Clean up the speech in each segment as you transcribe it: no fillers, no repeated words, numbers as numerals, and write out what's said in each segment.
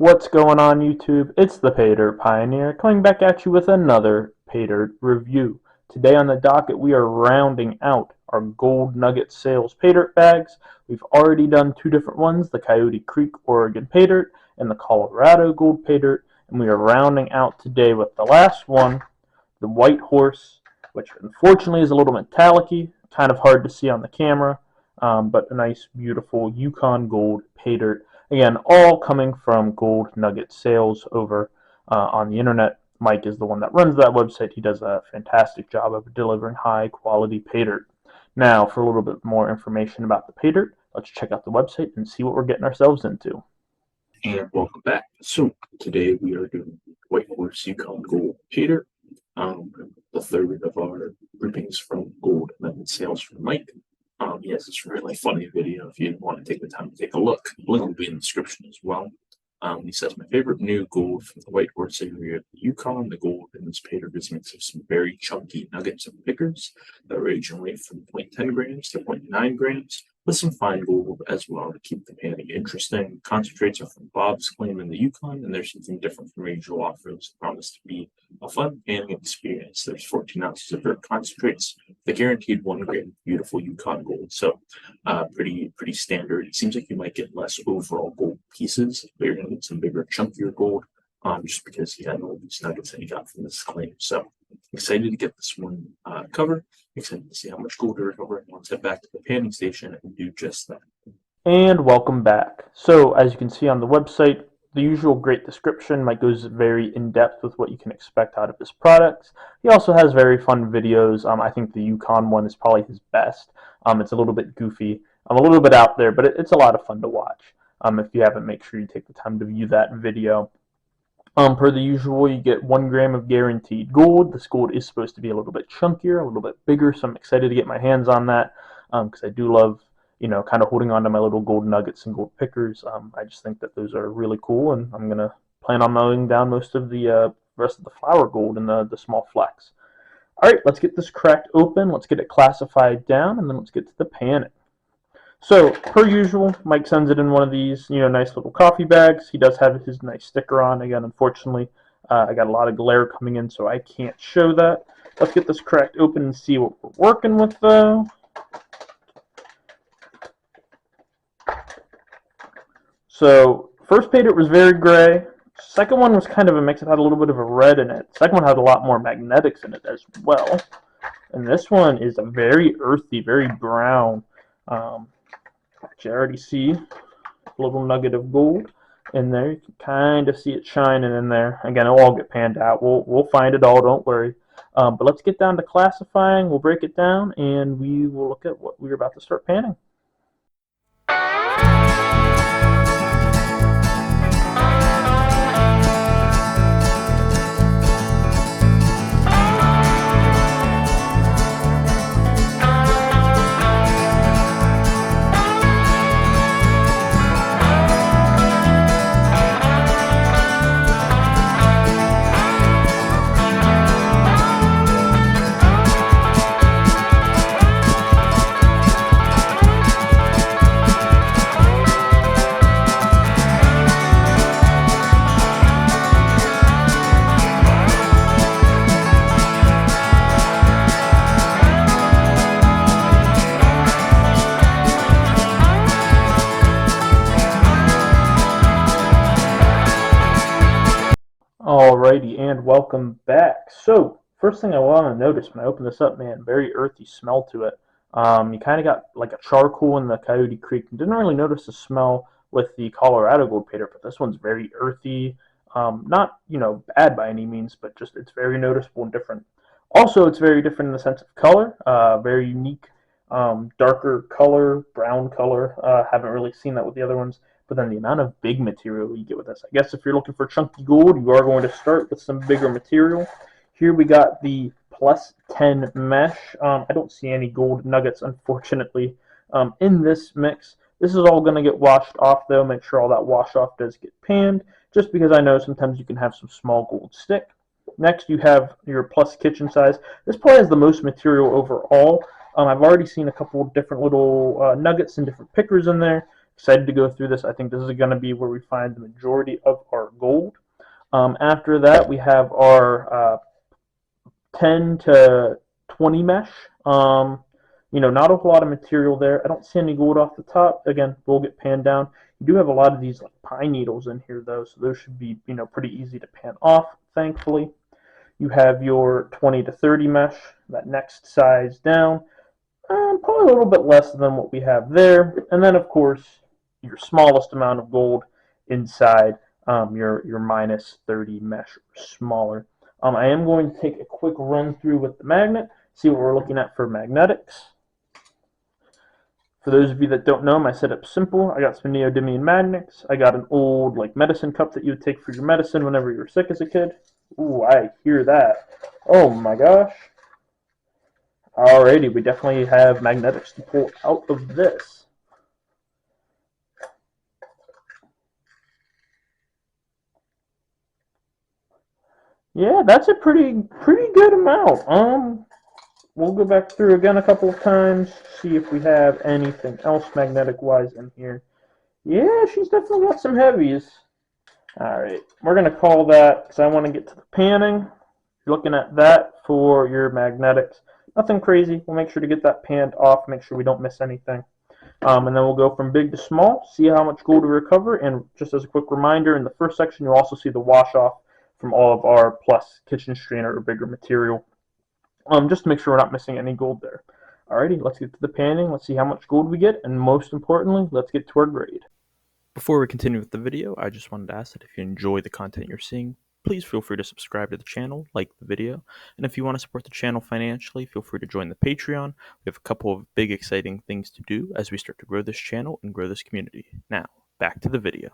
What's going on YouTube? It's the Paydirt Pioneer coming back at you with another Paydirt review. Today on the docket we are rounding out our Gold Nugget Sales Paydirt bags. We've already done two different ones, the Coyote Creek Oregon Paydirt and the Colorado Gold Paydirt, and we are rounding out today with the last one, the Whitehorse, which unfortunately is a little metallic-y, kind of hard to see on the camera, but a nice beautiful Yukon Gold Paydirt. Again, all coming from Gold Nugget Sales over on the internet. Mike is the one that runs that website. He does a fantastic job of delivering high-quality Paydirt. Now, for a little bit more information about the Paydirt, let's check out the website and see what we're getting ourselves into. And welcome back. So today we are doing Whitehorse Yukon Gold Paydirt, the third of our groupings from Gold Nugget Sales from Mike. He has this really funny video if you want to take the time to take a look. The link will be in the description as well. He says, my favorite new gold from the Whitehorse area of the Yukon. The gold in this Paydirt is a mix of some very chunky nuggets and pickers that range in weight from 0.10 grams to 0.9 grams, with some fine gold as well to keep the panning interesting. Concentrates are from Bob's Claim in the Yukon, and there's something different from usual offers. Promise to be a fun panning experience. There's 14 ounces of dirt concentrates, the guaranteed 1 gram beautiful Yukon gold. So pretty standard. It seems like you might get less overall gold pieces, but you're going to get some bigger, chunkier gold, just because he had all these nuggets that he got from this claim. So excited to get this one covered. Excited to see how much gold to recover, and let's head back to the panning station and do just that. And welcome back. So as you can see on the website, the usual great description. Mike goes very in-depth with what you can expect out of his products. He also has very fun videos. I think the Yukon one is probably his best. It's a little bit goofy, a little bit out there, but it's a lot of fun to watch. If you haven't, make sure you take the time to view that video. Per the usual, you get 1 gram of guaranteed gold. This gold is supposed to be a little bit chunkier, a little bit bigger, so I'm excited to get my hands on that because I do love, kind of holding on to my little gold nuggets and gold pickers. I just think that those are really cool, and I'm going to plan on mowing down most of the rest of the flour gold and the small flecks. All right, let's get this cracked open. Let's get it classified down, and then let's get to the panning. So, per usual, Mike sends it in one of these, nice little coffee bags. He does have his nice sticker on. Again, unfortunately, I got a lot of glare coming in, so I can't show that. Let's get this cracked open and see what we're working with, though. So, first Paydirt was very gray. Second one was kind of a mix. It had a little bit of a red in it. Second one had a lot more magnetics in it as well. And this one is a very earthy, very brown. You already see a little nugget of gold in there. You can kind of see it shining in there. Again, it'll all get panned out. We'll find it all, don't worry. But let's get down to classifying. We'll break it down, and we will look at what we're about to start panning. Alrighty, and welcome back. So, first thing I want to notice when I open this up, man, very earthy smell to it. You kind of got like a charcoal in the Coyote Creek. Didn't really notice the smell with the Colorado Gold Paydirt, but this one's very earthy. Not, bad by any means, but just it's very noticeable and different. Also, it's very different in the sense of color. Very unique, darker color, brown color. Haven't really seen that with the other ones. But then the amount of big material you get with this. I guess if you're looking for chunky gold, you are going to start with some bigger material. Here we got the plus 10 mesh. I don't see any gold nuggets, unfortunately, in this mix. This is all going to get washed off, though. Make sure all that wash off does get panned, just because I know sometimes you can have some small gold stick. Next, you have your plus kitchen size. This probably has the most material overall. I've already seen a couple different little nuggets and different pickers in there. Excited to go through this. I think this is going to be where we find the majority of our gold. After that, we have our 10 to 20 mesh. Not a whole lot of material there. I don't see any gold off the top. Again, we'll get panned down. You do have a lot of these like pine needles in here though, so those should be pretty easy to pan off, thankfully. You have your 20 to 30 mesh, that next size down. Probably a little bit less than what we have there. And then, of course, your smallest amount of gold inside your minus 30 mesh or smaller. I am going to take a quick run through with the magnet, see what we're looking at for magnetics. For those of you that don't know, my setup's simple. I got some neodymium magnets. I got an old like medicine cup that you would take for your medicine whenever you were sick as a kid. Ooh, I hear that. Oh my gosh. Alrighty, we definitely have magnetics to pull out of this. Yeah, that's a pretty good amount. We'll go back through again a couple of times, see if we have anything else magnetic-wise in here. Yeah, she's definitely got some heavies. Alright, we're going to call that, because I want to get to the panning. You're looking at that for your magnetics. Nothing crazy. We'll make sure to get that panned off, make sure we don't miss anything. And then we'll go from big to small, see how much gold we recover, and just as a quick reminder, in the first section you'll also see the wash-off from all of our plus kitchen strainer or bigger material. Just to make sure we're not missing any gold there. Alrighty, let's get to the panning, let's see how much gold we get, and most importantly, let's get to our grade. Before we continue with the video, I just wanted to ask that if you enjoy the content you're seeing, please feel free to subscribe to the channel, like the video, and if you want to support the channel financially, feel free to join the Patreon. We have a couple of big exciting things to do as we start to grow this channel and grow this community. Now, back to the video.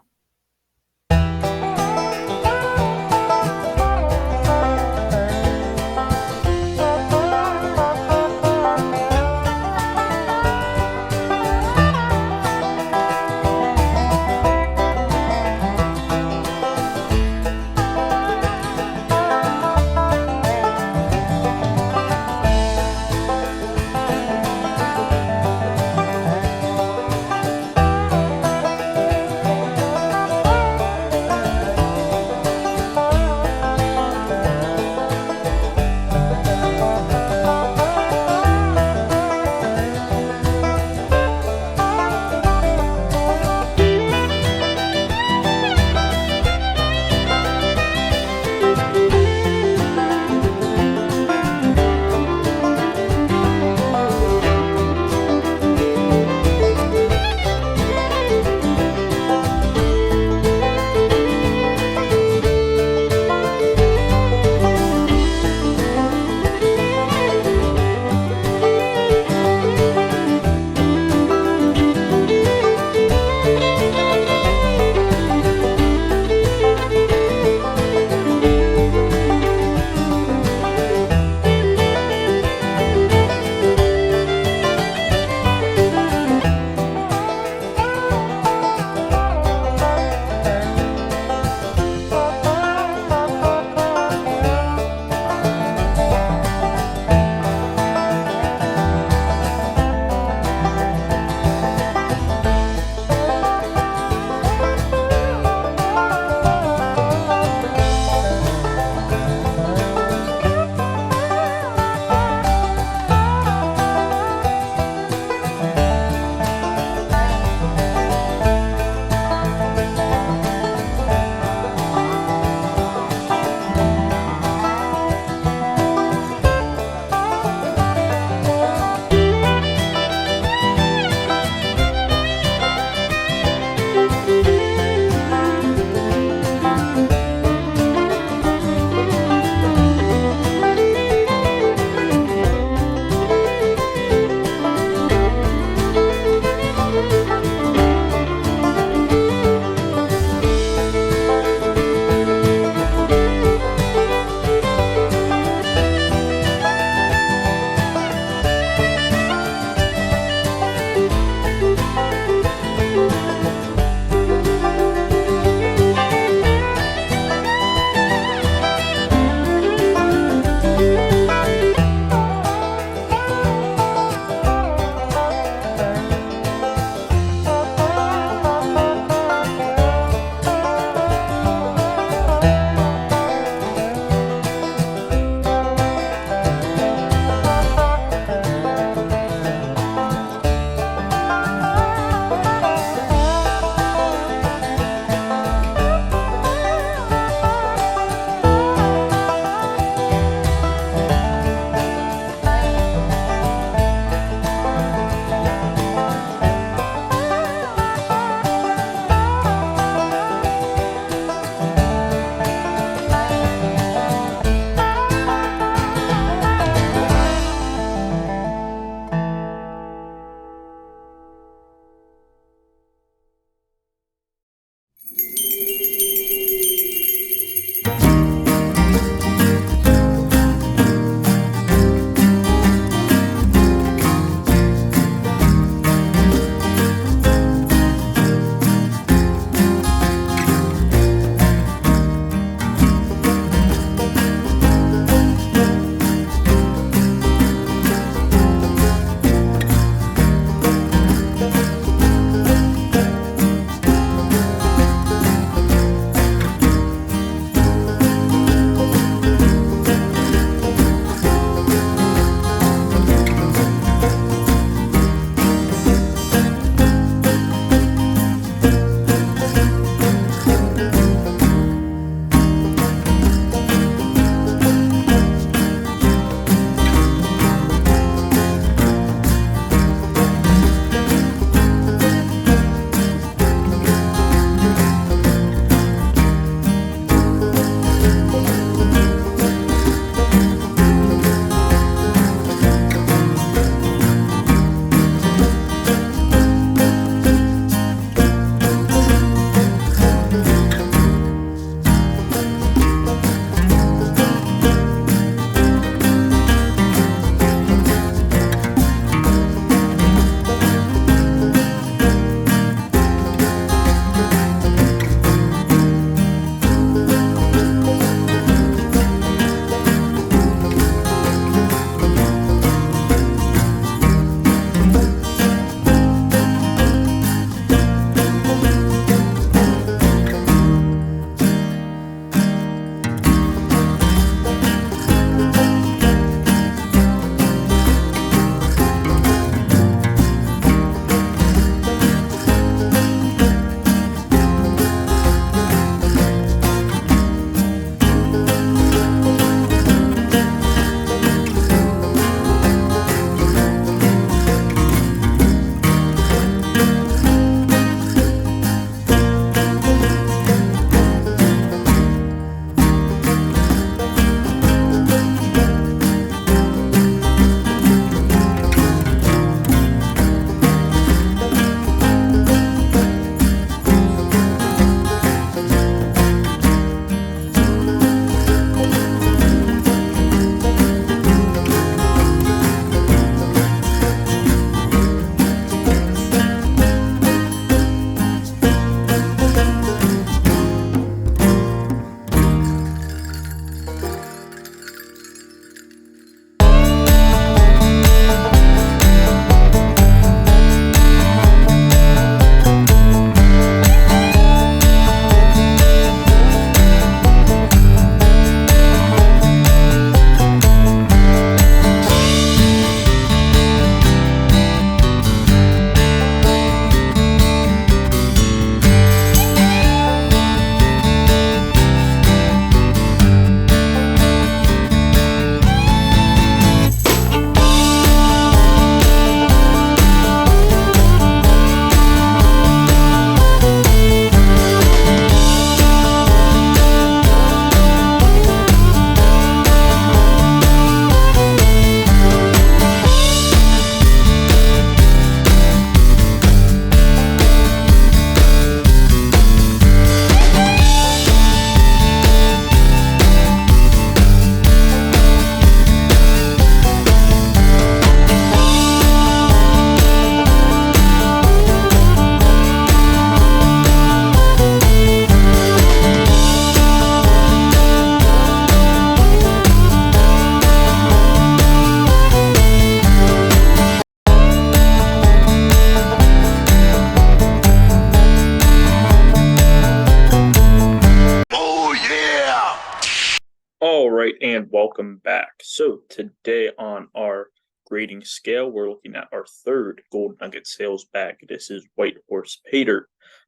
and welcome back. So today on our grading scale, we're looking at our third Gold Nugget Sales bag. This is Whitehorse Paydirt.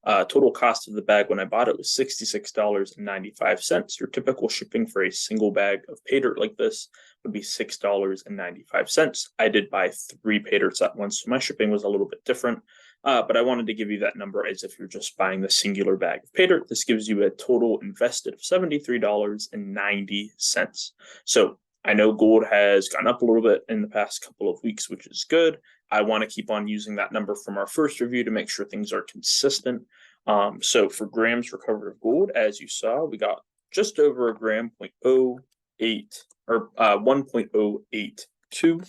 Total cost of the bag when I bought it was $66.95. Your typical shipping for a single bag of Paydirt like this would be $6.95. I did buy 3 Paydyrts at once, so my shipping was a little bit different. But I wanted to give you that number as if you're just buying the singular bag of Paydirt. This gives you a total invested of $73.90. So I know gold has gone up a little bit in the past couple of weeks, which is good. I want to keep on using that number from our first review to make sure things are consistent. So for grams recovered of gold, as you saw, we got just over a gram, 0.08 or 1.082.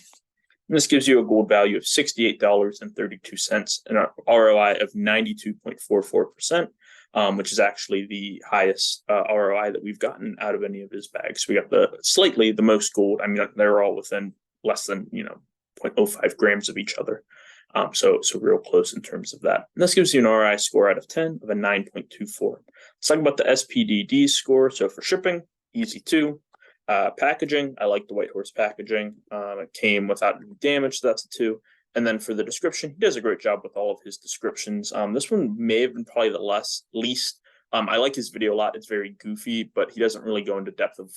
And this gives you a gold value of $68.32 and an ROI of 92.44%, which is actually the highest ROI that we've gotten out of any of his bags. We got the most gold. I mean, they're all within less than 0.05 grams of each other. So real close in terms of that. And this gives you an ROI score out of 10 of a 9.24. Let's talk about the SPDD score. So for shipping, easy too. Packaging, I like the Whitehorse packaging. It came without any damage, so that's a 2. And then for the description, he does a great job with all of his descriptions. This one may have been probably the least. I like his video a lot. It's very goofy, but he doesn't really go into depth of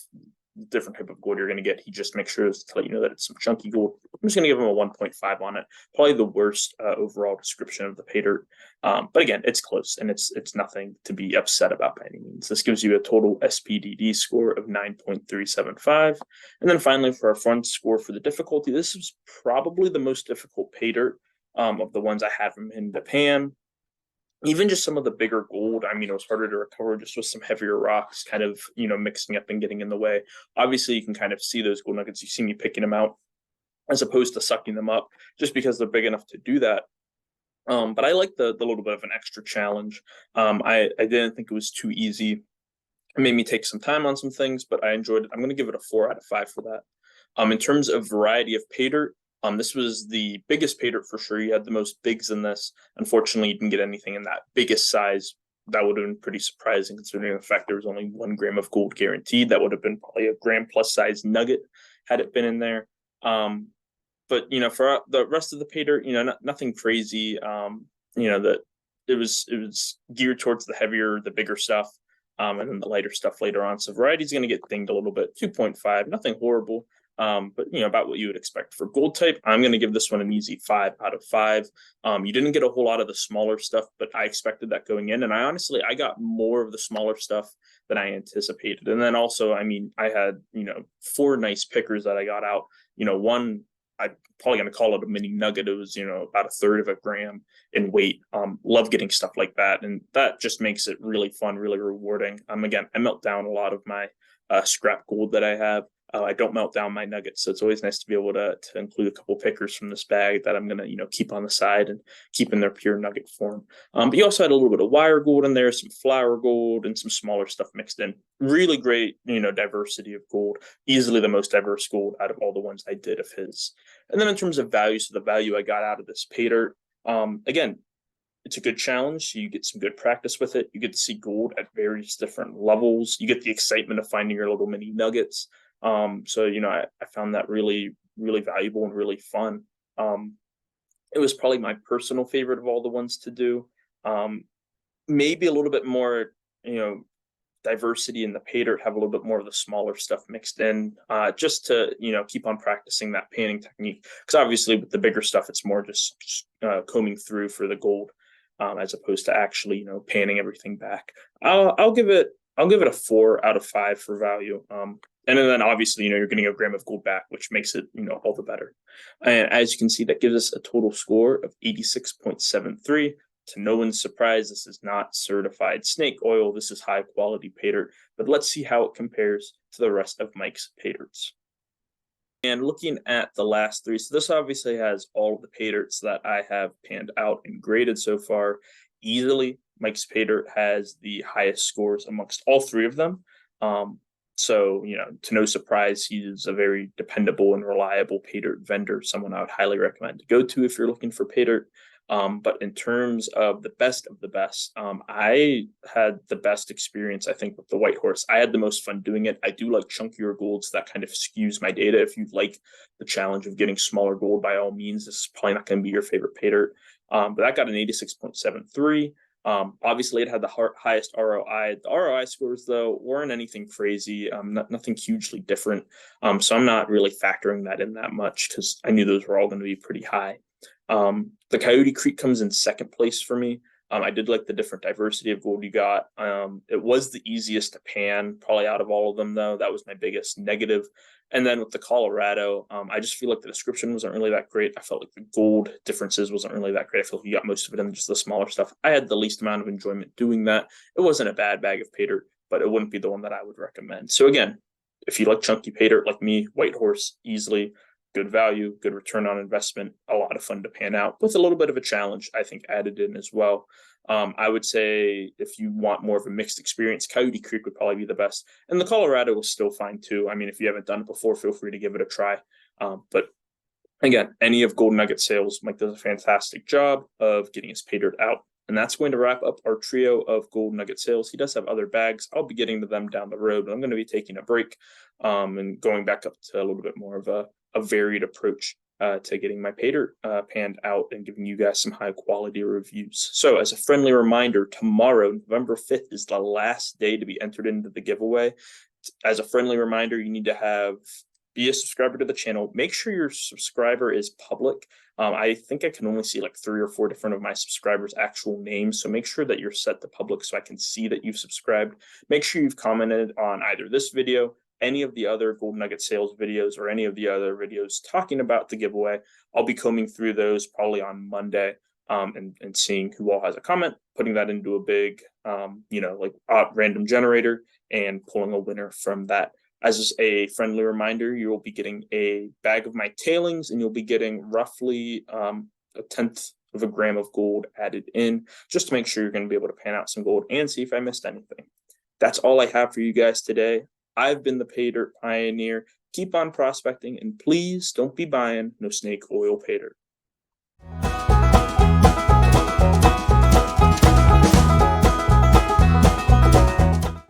different type of gold you're going to get. He just makes sure to let you know that it's some chunky gold. I'm just going to give him a 1.5 on it. Probably the worst overall description of the Paydirt. But again, it's close and it's nothing to be upset about by any means. This gives you a total SPDD score of 9.375. And then finally, for our front score for the difficulty, this is probably the most difficult Paydirt of the ones I have in Japan. Even just some of the bigger gold, I mean, it was harder to recover just with some heavier rocks kind of, mixing up and getting in the way. Obviously, you can kind of see those gold nuggets. You see me picking them out as opposed to sucking them up just because they're big enough to do that. But I like the little bit of an extra challenge. I didn't think it was too easy. It made me take some time on some things, but I enjoyed it. I'm going to give it a 4 out of 5 for that. In terms of variety of Paydirt, this was the biggest Paydirt for sure. You had the most bigs in this. Unfortunately, you didn't get anything in that biggest size. That would have been pretty surprising considering the fact there was only 1 gram of gold guaranteed. That would have been probably a gram plus size nugget had it been in there. But for the rest of the Paydirt, nothing crazy. That it was geared towards the bigger stuff, and then the lighter stuff later on. So variety is going to get dinged a little bit. 2.5, nothing horrible. But about what you would expect for gold type. I'm going to give this one an easy 5 out of 5. You didn't get a whole lot of the smaller stuff, but I expected that going in, and I got more of the smaller stuff than I anticipated. And then also, I had 4 nice pickers that I got out. One, I'm probably going to call it a mini nugget. It was about a third of a gram in weight. Love getting stuff like that, and that just makes it really fun, really rewarding. Again, I melt down a lot of my scrap gold that I have. I don't melt down my nuggets, so it's always nice to be able to include a couple pickers from this bag that I'm gonna keep on the side and keep in their pure nugget form. But you also had a little bit of wire gold in there, some flour gold, and some smaller stuff mixed in. Really great, diversity of gold. Easily the most diverse gold out of all the ones I did of his. And then in terms of value, so the value I got out of this Paydirt, again, it's a good challenge. You get some good practice with it. You get to see gold at various different levels. You get the excitement of finding your little mini nuggets. So I found that really, really valuable and really fun. It was probably my personal favorite of all the ones to do. Maybe a little bit more, diversity in the Paydirt, have a little bit more of the smaller stuff mixed in, just to keep on practicing that panning technique. Because obviously with the bigger stuff, it's more just combing through for the gold, as opposed to actually panning everything back. I'll give it a 4 out of 5 for value. And then obviously, you're getting a gram of gold back, which makes it, all the better. And as you can see, that gives us a total score of 86.73. To no one's surprise, this is not certified snake oil. This is high quality Paydirt. But let's see how it compares to the rest of Mike's Paydyrts. And looking at the last 3, so this obviously has all of the Paydyrts that I have panned out and graded so far. Easily, Mike's Paydirt has the highest scores amongst all 3 of them. So, to no surprise, he's a very dependable and reliable Paydirt vendor, someone I would highly recommend to go to if you're looking for Paydirt. But in terms of the best, I had the best experience, I think, with the Whitehorse. I had the most fun doing it. I do like chunkier golds. That kind of skews my data. If you like the challenge of getting smaller gold, by all means, this is probably not going to be your favorite Paydirt. But I got an 86.73. Obviously, it had the highest ROI. The ROI scores, though, weren't anything crazy, nothing hugely different. So I'm not really factoring that in that much because I knew those were all going to be pretty high. The Coyote Creek comes in second place for me. I did like the different diversity of gold you got. It was the easiest to pan, probably out of all of them, though. That was my biggest negative. And then with the Colorado, I just feel like the description wasn't really that great. I felt like the gold differences wasn't really that great. I feel like you got most of it in just the smaller stuff. I had the least amount of enjoyment doing that. It wasn't a bad bag of Paydirt, but it wouldn't be the one that I would recommend. So again, if you like chunky Paydirt like me, Whitehorse, easily good value, good return on investment, a lot of fun to pan out with a little bit of a challenge, I think, added in as well. I would say if you want more of a mixed experience, Coyote Creek would probably be the best. And the Colorado was still fine too. I mean, if you haven't done it before, feel free to give it a try. But again, any of Gold Nugget Sales, Mike does a fantastic job of getting his Paydirt out. And that's going to wrap up our trio of Gold Nugget Sales. He does have other bags. I'll be getting to them down the road, but I'm going to be taking a break and going back up to a little bit more of a varied approach to getting my Paydirt panned out and giving you guys some high quality reviews. So as a friendly reminder, tomorrow, November 5th, is the last day to be entered into the giveaway. As a friendly reminder, you need to be a subscriber to the channel. Make sure your subscriber is public. I think I can only see like 3 or 4 different of my subscribers' actual names. So make sure that you're set to public so I can see that you've subscribed. Make sure you've commented on either this video, any of the other Gold Nugget Sales videos, or any of the other videos talking about the giveaway. I'll be combing through those probably on Monday and seeing who all has a comment, putting that into a big, random generator and pulling a winner from that. As a friendly reminder, you will be getting a bag of my tailings, and you'll be getting roughly a 1/10 of a gram of gold added in, just to make sure you're going to be able to pan out some gold and see if I missed anything. That's all I have for you guys today. I've been the Paydirt Pioneer. Keep on prospecting, and please don't be buying no snake oil Paydirt.